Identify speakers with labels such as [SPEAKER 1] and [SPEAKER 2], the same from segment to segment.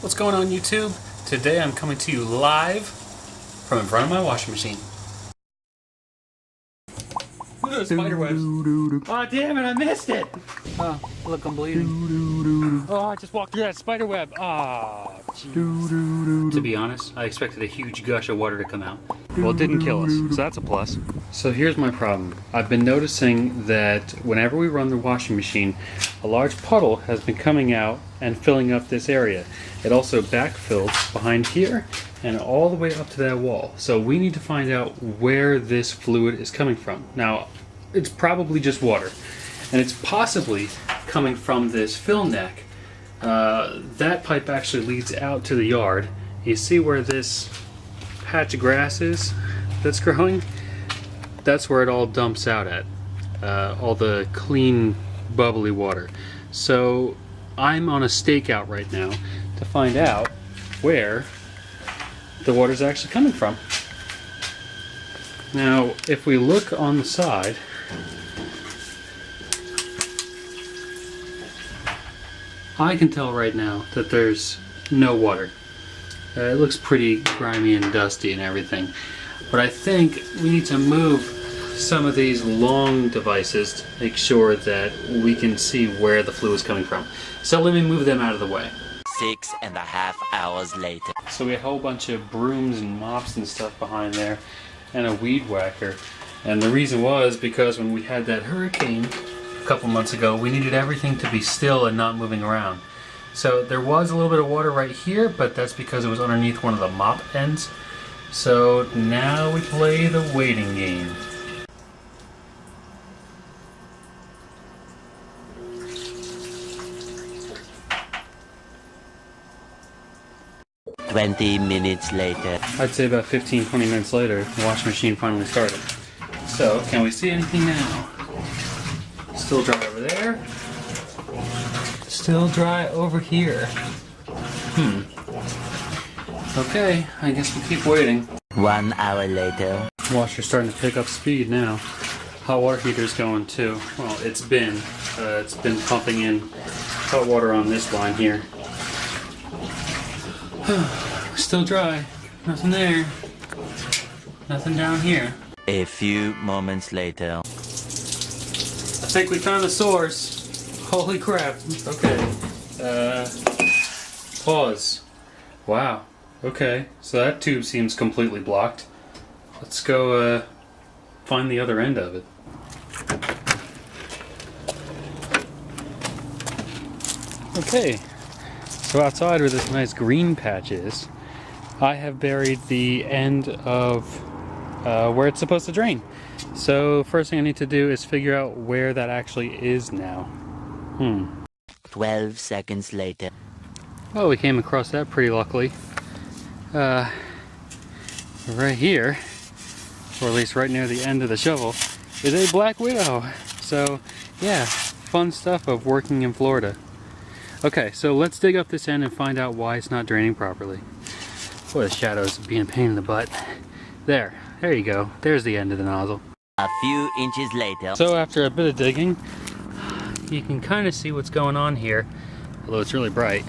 [SPEAKER 1] What's going on YouTube? Today I'm coming to you live from in front of my washing machine. Look at those spider webs. Oh damn it, I missed it! Oh, look, I'm bleeding. Oh, I just walked through that spider web. Oh, jeez. To be honest, I expected a huge gush of water to come out. Well, it didn't kill us, so that's a plus. So here's my problem. I've been noticing that whenever we run the washing machine, a large puddle has been coming out and filling up this area. It also backfills behind here and all the way up to that wall. So we need to find out where this fluid is coming from. Now, it's probably just water, and it's possibly coming from this fill neck. That pipe actually leads out to the yard. You see where this patch of grass is that's growing? That's where it all dumps out at. All the clean, bubbly water. So I'm on a stakeout right now to find out where the water's actually coming from. Now, if we look on the side, I can tell right now that there's no water. It looks pretty grimy and dusty and everything. But I think we need to move some of these long devices to make sure that we can see where the fluid is coming from. So let me move them out of the way.
[SPEAKER 2] 6.5 hours later.
[SPEAKER 1] So we had a whole bunch of brooms and mops and stuff behind there, and a weed whacker. And the reason was because when we had that hurricane a couple months ago, we needed everything to be still and not moving around. So there was a little bit of water right here, but that's because it was underneath one of the mop ends. So now we play the waiting game.
[SPEAKER 2] "20 minutes later."
[SPEAKER 1] I'd say about 15-20 minutes later, the washing machine finally started. So, can we see anything now? Still dry over there. Still dry over here. Okay, I guess we'll keep waiting.
[SPEAKER 2] 1 hour later.
[SPEAKER 1] Washer's starting to pick up speed now. Hot water heater's going too. Well, it's been pumping in hot water on this line here. Still dry. Nothing there. Nothing down here.
[SPEAKER 2] A few moments later.
[SPEAKER 1] I think we found the source. Holy crap. Okay. Pause. Wow. Okay. So that tube seems completely blocked. Let's go find the other end of it. Okay. So outside where this nice green patch is, I have buried the end of where it's supposed to drain. So first thing I need to do is figure out where that actually is now.
[SPEAKER 2] 12 seconds later.
[SPEAKER 1] Well, we came across that pretty luckily. Right here, or at least right near the end of the shovel, is a black widow. So yeah, fun stuff of working in Florida. Okay, so let's dig up this end and find out why it's not draining properly. Boy, the shadows being a pain in the butt. There you go. There's the end of the nozzle.
[SPEAKER 2] A few inches later.
[SPEAKER 1] So after a bit of digging, you can kind of see what's going on here, although it's really bright.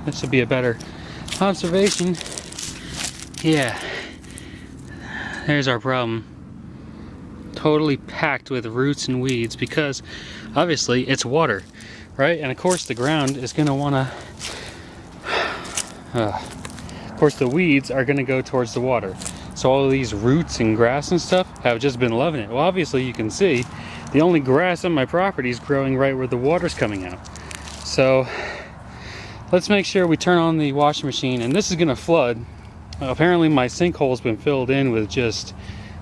[SPEAKER 1] This would be a better observation. Yeah, there's our problem. Totally packed with roots and weeds because obviously it's water. Right, and of course the ground is going to want to, of course the weeds are going to go towards the water. So all of these roots and grass and stuff have just been loving it. Well, obviously you can see the only grass on my property is growing right where the water's coming out. So let's make sure we turn on the washing machine, and this is going to flood. Apparently my sinkhole's been filled in with just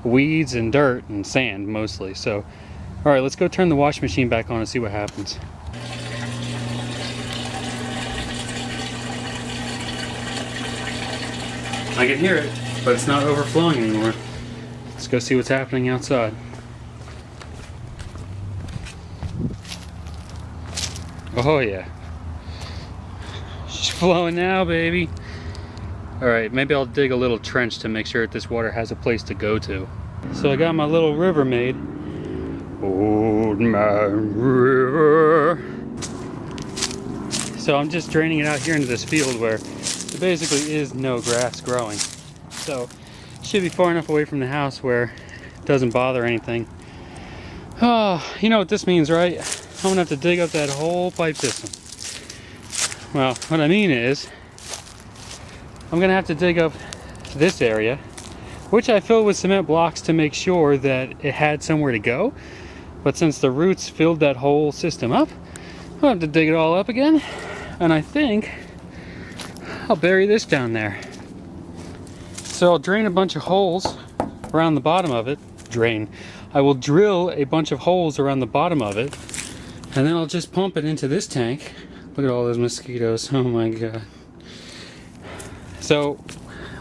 [SPEAKER 1] weeds and dirt and sand mostly. So, all right, let's go turn the washing machine back on and see what happens. I can hear it, but it's not overflowing anymore. Let's go see what's happening outside. Oh yeah. She's flowing now, baby. Alright, maybe I'll dig a little trench to make sure that this water has a place to go to. So I got my little river made. Old man river. So So I'm just draining it out here into this field where there basically is no grass growing. So it should be far enough away from the house where it doesn't bother anything. Oh, you know what this means, right? I'm gonna have to dig up that whole pipe system. Well, what I mean is, I'm gonna have to dig up this area, which I filled with cement blocks to make sure that it had somewhere to go. But since the roots filled that whole system up, I'll have to dig it all up again. And I think I'll bury this down there. So I'll drain a bunch of holes around the bottom of it. I will drill a bunch of holes around the bottom of it, and then I'll just pump it into this tank. Look at all those mosquitoes, oh my god. So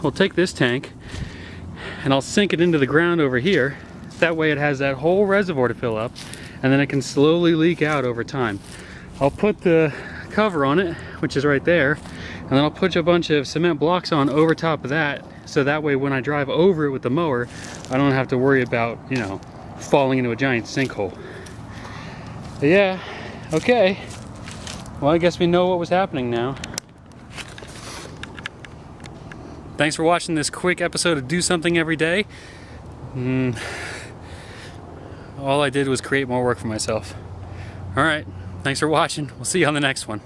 [SPEAKER 1] we'll take this tank and I'll sink it into the ground over here. That way it has that whole reservoir to fill up, and then it can slowly leak out over time. I'll put the cover on it, which is right there, and then I'll put a bunch of cement blocks on over top of that, so that way when I drive over it with the mower, I don't have to worry about, you know, falling into a giant sinkhole. But yeah, okay. Well, I guess we know what was happening now. Thanks for watching this quick episode of Do Something Every Day. All I did was create more work for myself. Alright, thanks for watching. We'll see you on the next one.